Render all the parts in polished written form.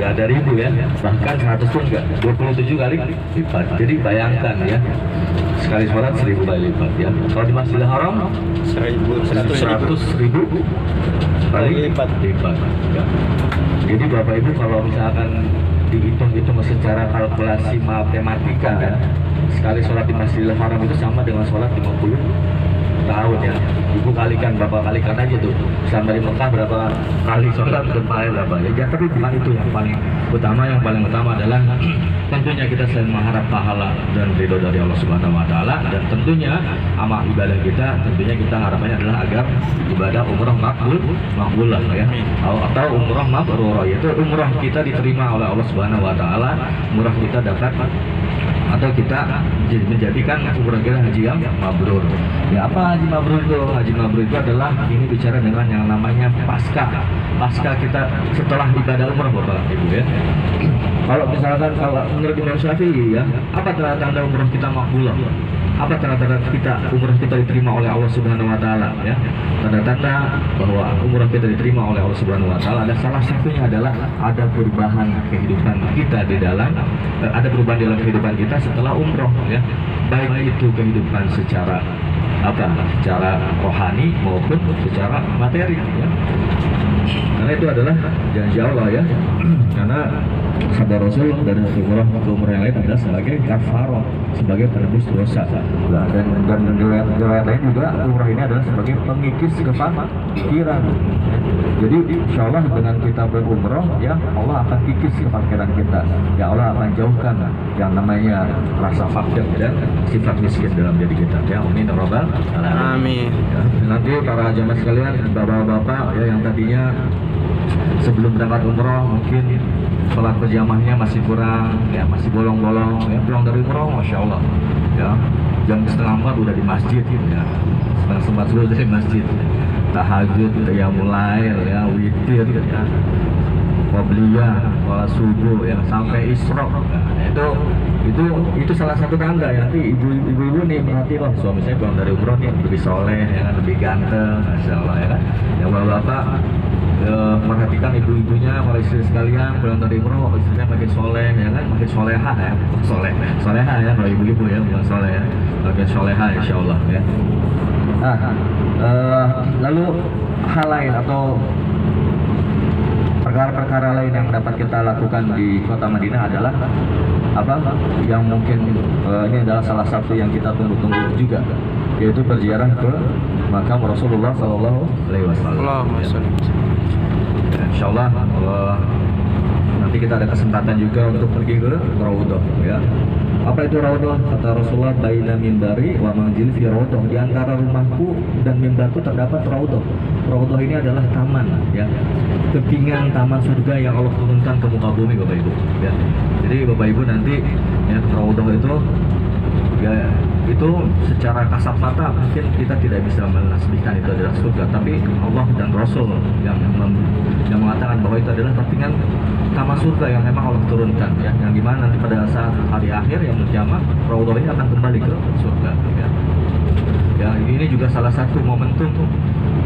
nggak ada ribu ya, bahkan 100 pun nggak, 27 kali lipat. Jadi bayangkan ya, sekali sholat 1000 kali lipat ya. Kalau di Masjidil Haram 100.000 kali lipat ya. Jadi Bapak Ibu kalau misalkan dihitung-hitung secara kalkulasi matematika kan, sekali sholat di Masjidil Haram itu sama dengan sholat 50 tahun ya. Ibu kalikan, Bapak kalikan aja tuh, selama di Mekah berapa kali sholat berpahala berapa ya. Tapi bukan itu yang paling utama. Yang paling utama adalah tentunya kita selain mengharap pahala dan ridho dari Allah Subhanahu wa taala, dan tentunya amal ibadah kita, tentunya kita harapannya adalah agar ibadah umrah makbulah ya, atau umrah mabrurah, yaitu umrah kita diterima oleh Allah Subhanahu wa taala, umrah kita dapat atau kita menjadikan umrah kita haji yang mabrur. Ya, apa haji mabrur itu? Haji mabrur itu adalah, ini bicara dengan yang namanya pasca kita setelah ibadah umrah Bapak Ibu ya. Kalau misalkan kalau menurut Imam Syafi'i ya, apa tanda-tanda umrah kita makbulah? Apa tanda-tanda umrah kita diterima oleh Allah Subhanahu wa taala ya? Tanda-tanda bahwa umrah kita diterima oleh Allah Subhanahu wa taala ada salah satunya adalah ada perubahan kehidupan kita di dalam kehidupan kita setelah umroh ya. Baik itu kehidupan secara rohani maupun secara materi ya. Karena itu adalah janji Allah ya. Karena sabda Rasul dari umrah ke umrah yang lain adalah sebagai kafarah, sebagai penebus dosa. Dan riwayat lain juga umrah ini adalah sebagai pengikis kefakiran. Jadi insya Allah dengan kita berumrah ya, Allah akan kikis kefakiran kita. Ya Allah akan jauhkan yang namanya rasa fakir dan sifat miskin dalam diri kita. Ya amin ya rabbal alamin. Ya, nanti para jamaah sekalian, bapak-bapak ya yang tadinya sebelum berangkat umroh mungkin sholat berjamaahnya masih kurang ya, masih bolong-bolong ya, pulang dari umroh masya Allah ya jam 3:30 udah di masjid ya, 3:30 sudah dari masjid, tahajud ya mulai ya, witir ya, qabliyah, sholat subuh ya sampai isyraq. Nah, itu salah satu tanda ya. Nanti ibu-ibu nih berarti loh suami saya pulang dari umroh nih lebih soleh ya kan, lebih ganteng masya Allah ya kan. Yang bapak-bapak perhatikan ibu-ibunya, para istri sekalian pulang dari umroh istrinya makin soleh ya kan, makin soleha ya, soleha ya kalau ibu-ibu ya, bukan soleh ya, makin soleha insya Allah ya. Lalu hal lain atau perkara-perkara lain yang dapat kita lakukan di kota Madinah adalah apa? Yang mungkin ini adalah salah satu yang kita tunggu-tunggu juga, yaitu berziarah ke makam Rasulullah Sallallahu Alaihi Wasallam. Insya Allah nanti kita ada kesempatan juga untuk pergi ke Raudhah ya. Apa itu Raudhah? Kata Rasulullah, baina mimbari wa manzil fi Raudhah. Di antara rumahku dan mimbarku terdapat Raudhah. Raudhah ini adalah taman ya, kepingan taman surga yang Allah turunkan ke muka bumi Bapak Ibu ya. Jadi Bapak Ibu nanti ya, Raudhah itu ya, itu secara kasat mata mungkin kita tidak bisa menasbihkan itu adalah surga, tapi Allah dan Rasul yang mengatakan bahwa itu adalah kepingan taman surga yang memang Allah turunkan ya, yang dimana nanti pada saat hari akhir yang berjamaah Raudhah ini akan kembali ke surga ya. Ya ini juga salah satu momentum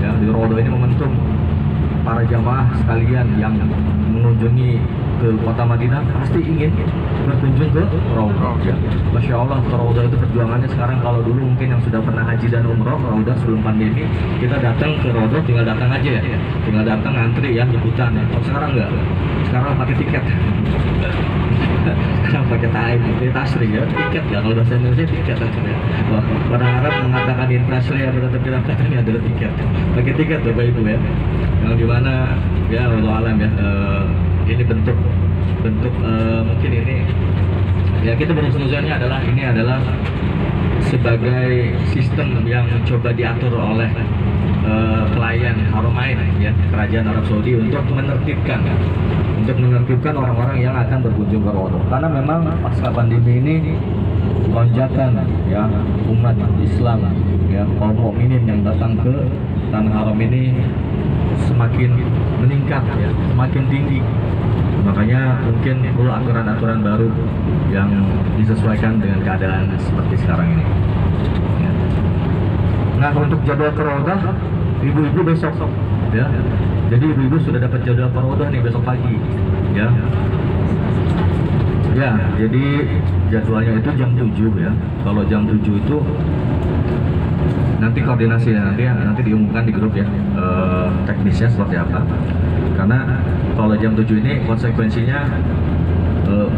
ya, di Raudhah ini momentum para jamaah sekalian yang mengunjungi ke kota Madinah pasti ingin berkunjung ke Raudhah ya. Masya Allah, ke Raudhah itu perjuangannya sekarang. Kalau dulu mungkin yang sudah pernah haji dan umroh Raudhah sebelum pandemi, kita datang ke Raudhah tinggal datang aja ya, tinggal datang ngantri ya, nyebutan ya. Kalau sekarang enggak, sekarang pakai tiket. Sekarang pakai tasri ya, tiket ya, kalau bahasa Indonesia tiket akhirnya. Orang Arab mengatakan intasri ya, tetapi ini adalah tiket. Pakai tiket Bapak Ibu ya, yang dimana ya Allah alam ya, ini bentuk mungkin ini ya, kita berhusnuzannya adalah ini adalah sebagai sistem yang coba diatur oleh pelayan Haramain ya, kerajaan Arab Saudi untuk menertibkan orang-orang yang akan berkunjung ke Raudhah. Karena memang pasca pandemi ini lonjakan ya umat Islam ya, kaum mukminin yang datang ke tanah haram ini semakin meningkat ya, semakin tinggi. Makanya mungkin perlu aturan-aturan baru yang disesuaikan dengan keadaan seperti sekarang ini ya. Nah, untuk jadwal ke Raudhah ibu-ibu besok ya, jadi ibu-ibu sudah dapat jadwal ke Raudhah nih besok pagi ya. Ya, jadi jadwalnya itu jam 7 ya. Kalau jam 7 itu nanti koordinasi ya, nanti diumumkan di grup ya, teknisnya seperti apa. Karena kalau jam 7 ini konsekuensinya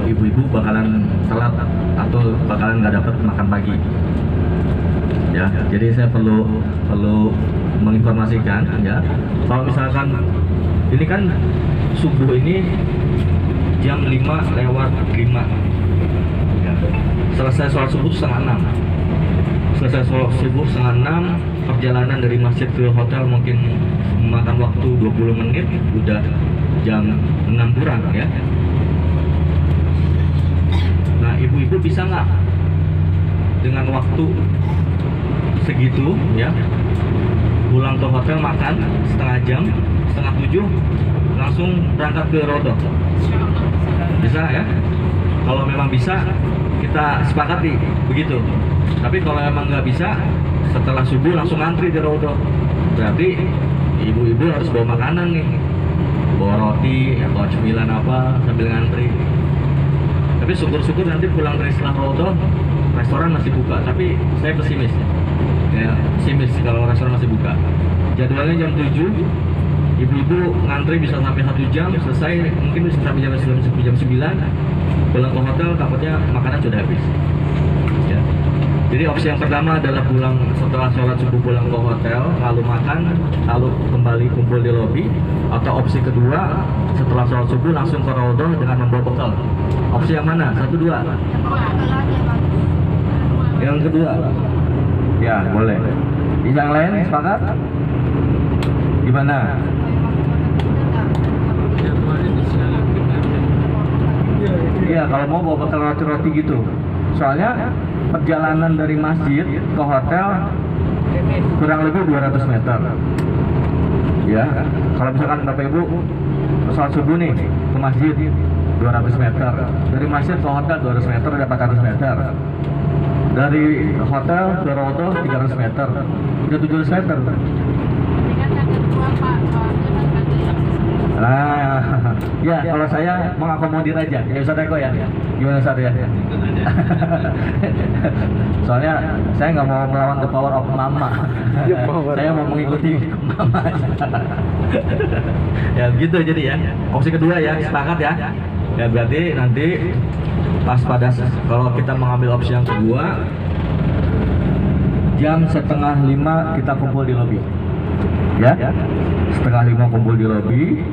ibu-ibu bakalan telat atau bakalan nggak dapat makan pagi. Ya, jadi saya perlu menginformasikan ya. Kalau misalkan ini kan subuh ini jam 5 lewat 5 ya. Selesai sholat subuh setengah 6. Selesai sholat subuh setengah 6, perjalanan dari masjid ke hotel mungkin memakan waktu 20 menit, udah jam 6 kurang ya. Nah, ibu-ibu bisa nggak dengan waktu segitu ya pulang ke hotel, makan setengah jam, setengah 7 langsung berangkat ke Rodoh? Bisa ya? Kalau memang bisa, kita sepakati begitu. Tapi kalau memang nggak bisa, setelah subuh langsung antri di Rodoh. Berarti ibu-ibu harus bawa makanan nih, bawa roti atau cemilan apa sambil ngantri. Tapi syukur-syukur nanti pulang dari setelah Rodoh restoran masih buka. Tapi saya pesimis ya, pesimis kalau restoran masih buka. Jadwalnya jam 7, ibu-ibu ngantri bisa sampai 1 jam, selesai mungkin bisa sampai jam 9, pulang ke hotel takutnya makanan sudah habis ya. Jadi opsi yang pertama adalah pulang setelah sholat subuh, pulang ke hotel lalu makan, lalu kembali kumpul di lobi. Atau opsi kedua, setelah sholat subuh langsung ke Rodoh dengan membawa bekal. Opsi yang mana? 1, 2? Yang kedua ya boleh. Yang lain sepakat? Gimana? Iya, kalau mau bawa bekal roti-roti gitu. Soalnya perjalanan dari masjid ke hotel kurang lebih 200 meter. Ya, kalau misalkan Bapak Ibu sholat subuh nih ke masjid 200 meter. Dari masjid ke hotel 200 meter, ada 400 meter. Dari hotel ke Rodoh 300 meter. Udah 700 meter. Nah, ya kalau saya mengakomodir aja, ya Ustaz Eko ya. Gimana Ustaz ya? Soalnya saya nggak mau melawan the power of mama. Saya mau mengikuti mama. Ya gitu jadi ya. Opsi kedua ya, sepakat ya. Ya berarti nanti pas pada kalau kita mengambil opsi yang kedua, jam 4:30 kita kumpul di lobi. Ya, 4:30 kumpul di lobi,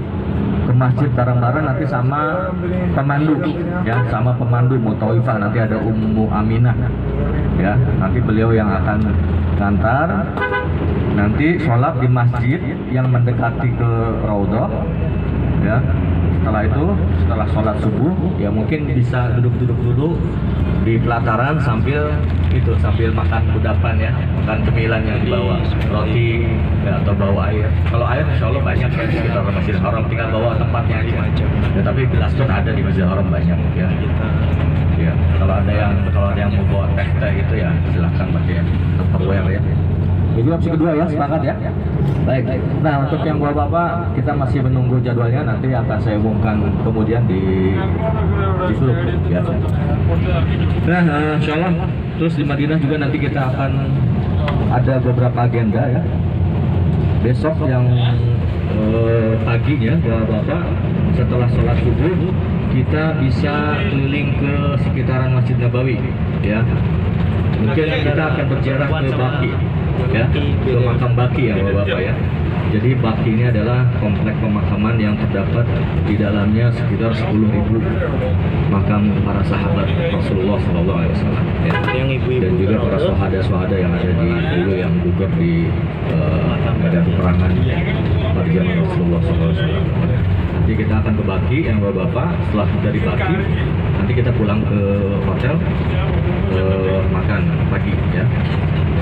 ke masjid bareng-bareng nanti sama pemandu ya, sama pemandu Mutawifah, nanti ada Ummu Aminah ya, nanti beliau yang akan ngantar. Nanti sholat di masjid yang mendekati ke Raudhah ya. Setelah itu, setelah sholat subuh ya mungkin bisa duduk-duduk dulu di pelataran sambil makan kudapan ya, makan cemilan yang dibawa, roti ya, atau bawa air. Kalau air insya Allah banyak ya di sekitar Masjidil Haram, tinggal bawa tempatnya aja ya, tapi gelas pun ada di Masjidil Haram banyak ya. Ya, kalau ada yang mau bawa teh itu ya silahkan pakai Tupperware ya. Jadi opsi kedua ya, sepakat ya. Baik. Nah, untuk yang bapak-bapak kita masih menunggu jadwalnya, nanti akan saya umumkan kemudian di grup ya. Nah, insya Allah terus di Madinah juga nanti kita akan ada beberapa agenda ya. Besok yang paginya bapak-bapak setelah sholat subuh kita bisa keliling ke sekitaran Masjid Nabawi ya. Mungkin kita akan berziarah ke Baqi ya, ke makam Baqi ya bapak-bapak ya. Jadi Baqi ini adalah komplek pemakaman yang terdapat di dalamnya sekitar 10.000 makam para sahabat Rasulullah SAW ya. Dan juga para syuhada yang ada di dulu yang gugur di medan peperangan pada zaman Rasulullah SAW. Nanti kita akan ke Baqi yang bapak-bapak. Setelah dari Baqi nanti kita pulang ke hotel makan pagi ya.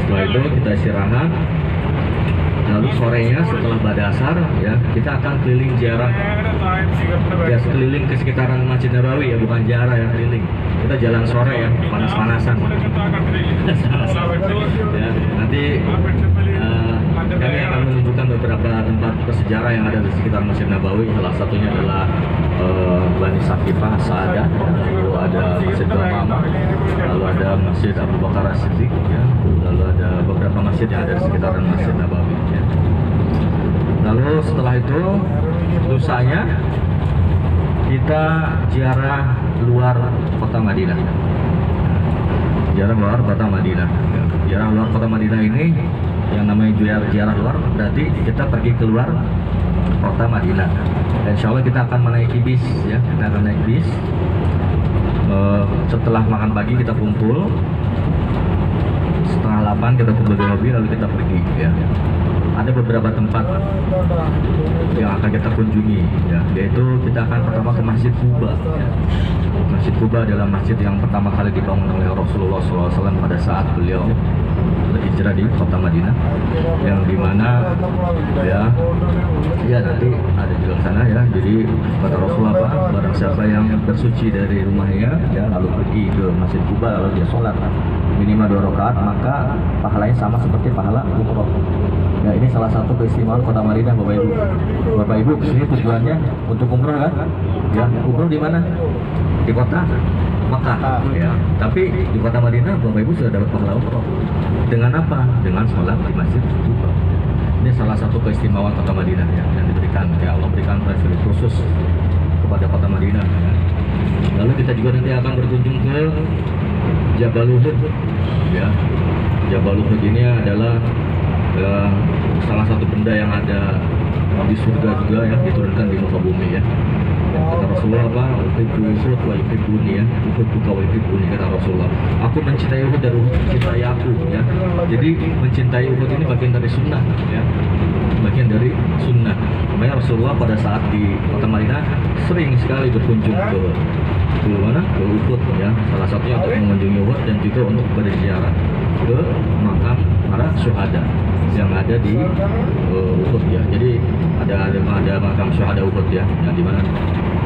Setelah itu kita istirahat, lalu sorenya setelah badasar ya kita akan keliling ziarah ya, keliling ke sekitaran Masjid Nabawi ya, bukan ziarah yang keliling. Kita jalan sore ya, panas-panasan ya. Nanti kami akan menunjukkan beberapa tempat bersejarah yang ada di sekitar Masjid Nabawi. Salah satunya adalah Sakifah Sa'adah, lalu ada Masjid Mama, lalu ada Masjid Abu Bakar As-Siddiq, ya. Lalu ada beberapa masjid yang ada di sekitaran Masjid Nabawi, ya. Lalu setelah itu lusanya kita ziarah luar kota Madinah. Ziarah luar kota Madinah. Ziarah luar kota Madinah ini yang namanya ziarah luar berarti kita pergi keluar kota Madinah. Dan insya Allah kita akan menaiki bis, ya. Kita akan naik bis. Setelah makan pagi kita kumpul. Setengah 8 kita kumpul di mobil lalu kita pergi, ya. Ada beberapa tempat yang akan kita kunjungi, ya. Yaitu kita akan pertama ke Masjid Quba, ya. Masjid Quba adalah masjid yang pertama kali dibangun oleh Rasulullah SAW pada saat beliau berhijrah di kota Madinah, yang dimana ya nanti ada di sana, ya. Jadi kata Rasulullah barang siapa yang bersuci dari rumahnya, ya, lalu pergi ke Masjid Quba lalu dia sholat minimal 2 rakaat, maka pahalanya sama seperti pahala umroh. Ya, ini salah satu keistimewaan kota Madinah, Bapak Ibu. Bapak Ibu kesini tujuannya untuk umroh, kan? Ya, umroh di mana? Di kota Mekah, ya. Tapi di kota Madinah Bapak Ibu sudah dapat pahala umroh. Dengan apa? Dengan sholat di Masjid Quba. Ini salah satu keistimewaan kota Madinah, ya, yang diberikan. Ya, Allah berikan privilege khusus kepada kota Madinah, ya. Lalu kita juga nanti akan berkunjung ke Jabal Uhud, ya. Jabal Uhud ini adalah salah satu benda yang ada di surga juga, ya, diturunkan di muka bumi, ya. Kata Rasulullah apa? Uhibbu Uhud wa yuhibbuni, ya. Uhibbuka wa yuhibbuni, kata Rasulullah. Aku mencintai Uhud dan Uhud mencintai aku, ya. Jadi mencintai Uhud ini bagian dari sunnah, ya. Bagian dari sunnah. Makanya Rasulullah pada saat di kota Madinah sering sekali berkunjung ke mana? Ke Uhud, ya. Salah satunya untuk mengunjungi Uhud dan juga untuk berziarah ke makam para syuhada yang ada di Uhud, ya. Jadi ada makam syuhada Uhud, ya, yang dimana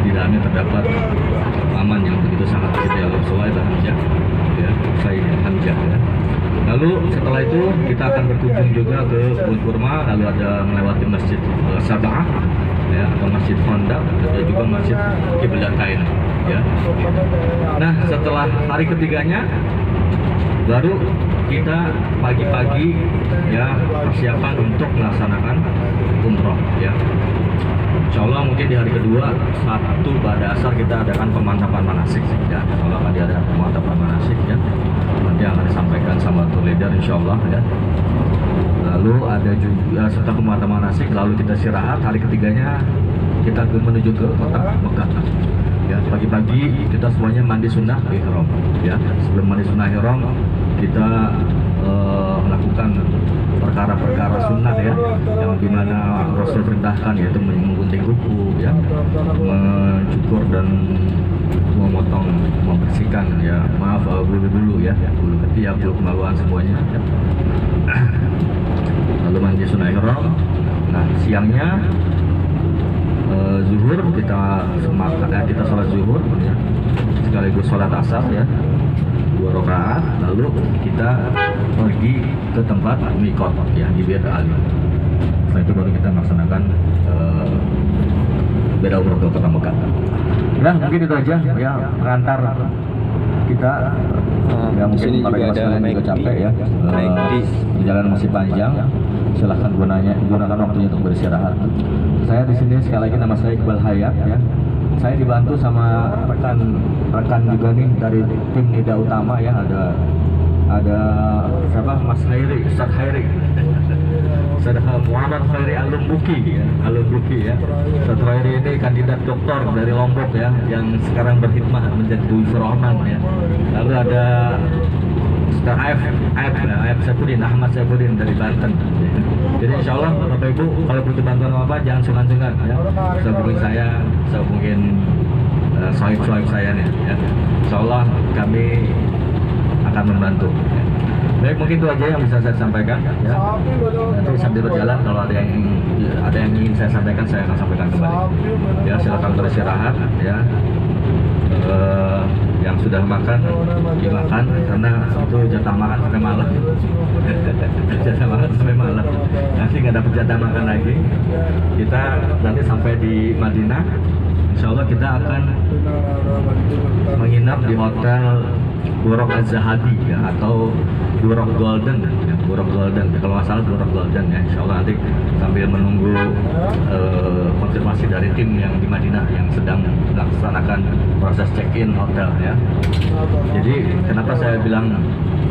di dalamnya terdapat paman yang begitu sangat dicintai oleh Rasulullah, Hamzah, ya, Sayyid Hamzah, ya. Lalu setelah itu kita akan berkunjung juga ke Kebun Kurma, lalu ada melewati Masjid Sab'ah, ya, atau Masjid Khandaq, ada juga Masjid Qiblatain, ya. Nah, setelah hari ketiganya baru kita pagi-pagi, ya, persiapan untuk melaksanakan umroh, ya. Insya Allah mungkin di hari kedua, Sabtu pada asar kita adakan pemantapan manasik, ya. Kalau akan diadakan pemantapan manasik, ya, nanti akan disampaikan sama tour leader, insya Allah, ya. Lalu ada juga setelah pemantapan manasik, lalu kita istirahat. Hari ketiganya kita menuju ke kota Mekah. Ya, pagi-pagi kita semuanya mandi sunnah ihram, ya. Sebelum mandi sunnah ihram kita melakukan perkara-perkara sunnah, ya, yang dimana Rasul perintahkan, yaitu menggunting kuku, ya, mencukur dan membersihkan, ya, bulu-bulu, ya, bulu ketiak, bulu kemaluan semuanya, ya. Lalu mandi sunnah ihram. Nah, siangnya zuhur kita sholat zuhur, ya, sekaligus sholat asar, ya, 2 rakaat. Lalu kita pergi ke tempat mikot, ya, di Bir Ali. Setelah itu baru kita melaksanakan beda umroh ke kota Mekah. Nah, mungkin itu aja, ya, pengantar kita. Ya, mungkin para jemaah juga capek, ya. Perjalanan masih panjang. Silahkan gunakan waktunya untuk beristirahat. Saya di sini sekali lagi, nama saya Iqbal Hayat, ya. Saya dibantu sama rekan juga nih dari tim Nida Utama, ya. Ada siapa? Mas Khairi, Ustaz Khairi. Ustaz Muhammad Khairi Al-Lumbuki, ya. Al-Lumbuki, ya. Ustaz Khairi ini kandidat doktor dari Lombok, ya, yang sekarang berkhidmah menjadi Dwi Rahman, ya. Lalu ada Ustaz Aib Saifuddin, Ahmad Saifuddin dari Banten. Jadi insya Allah Bapak Ibu kalau butuh bantuan apa jangan sungkan-sungkan, ya. Bisa hubungi saya, bisa hubungin sohib-sohib saya nih, ya. Insya Allah kami akan membantu, ya. Baik, mungkin itu aja yang bisa saya sampaikan, ya. Nanti sambil berjalan kalau ada yang ingin saya sampaikan, saya akan sampaikan kembali. Ya, silakan beristirahat, ya. Yang sudah makan dimakan, karena itu jatah makan sampai malam. Jatah makan sampai malam, nanti nggak dapat jatah makan lagi. Kita nanti sampai di Madinah insya Allah kita akan menginap di hotel Buraq Az-Zahabi ya, atau Buraq Golden ya, Buraq Golden ya, kalau nggak salah Buraq Golden ya. Insya Allah nanti sambil menunggu konfirmasi dari tim yang di Madinah yang sedang melaksanakan proses check-in hotel ya. Jadi kenapa saya bilang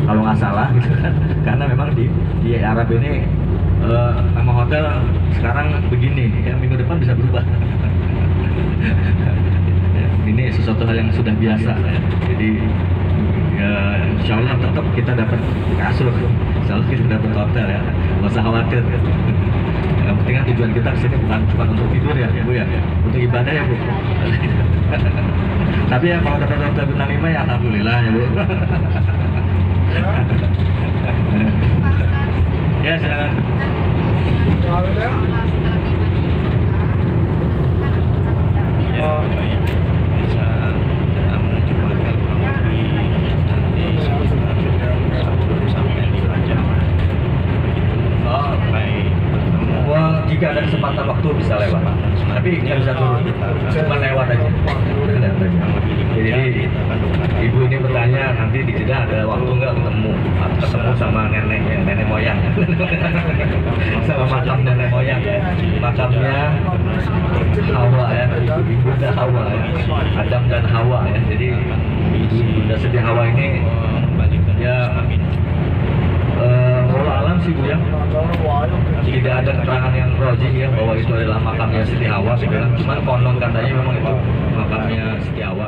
kalau nggak salah gitu kan, karena memang di Arab ini nama hotel sekarang begini ya, minggu depan bisa berubah. Ini sesuatu hal yang sudah biasa ya. Jadi ya, insya Allah tetap kita dapat kasur, insya Allah kita dapat hotel ya, nggak usah khawatir. Yang penting kan tujuan kita kesini bukan cuma untuk tidur ya Bu ya, untuk ibadah ya Bu. Tapi ya kalau dapat hotel bintang 5 ya alhamdulillah ya Bu. Ya silakan. Jika ada kesempatan waktu bisa lewat, tapi nggak bisa turun, cuma lewat aja. Jadi ibu ini bertanya nanti di Jeddah ada waktu nggak ketemu sama nenek moyang, sama makam nenek moyang, makamnya Hawa ya, Ibunda Hawa ya, Adam dan Hawa ya. Jadi Ibunda Siti Hawa ini ya alam sih Bu ya, tidak ada keterangan yang rojih ya bahwa itu adalah makamnya Siti Hawa. Cuman konon katanya memang itu makamnya Siti Hawa.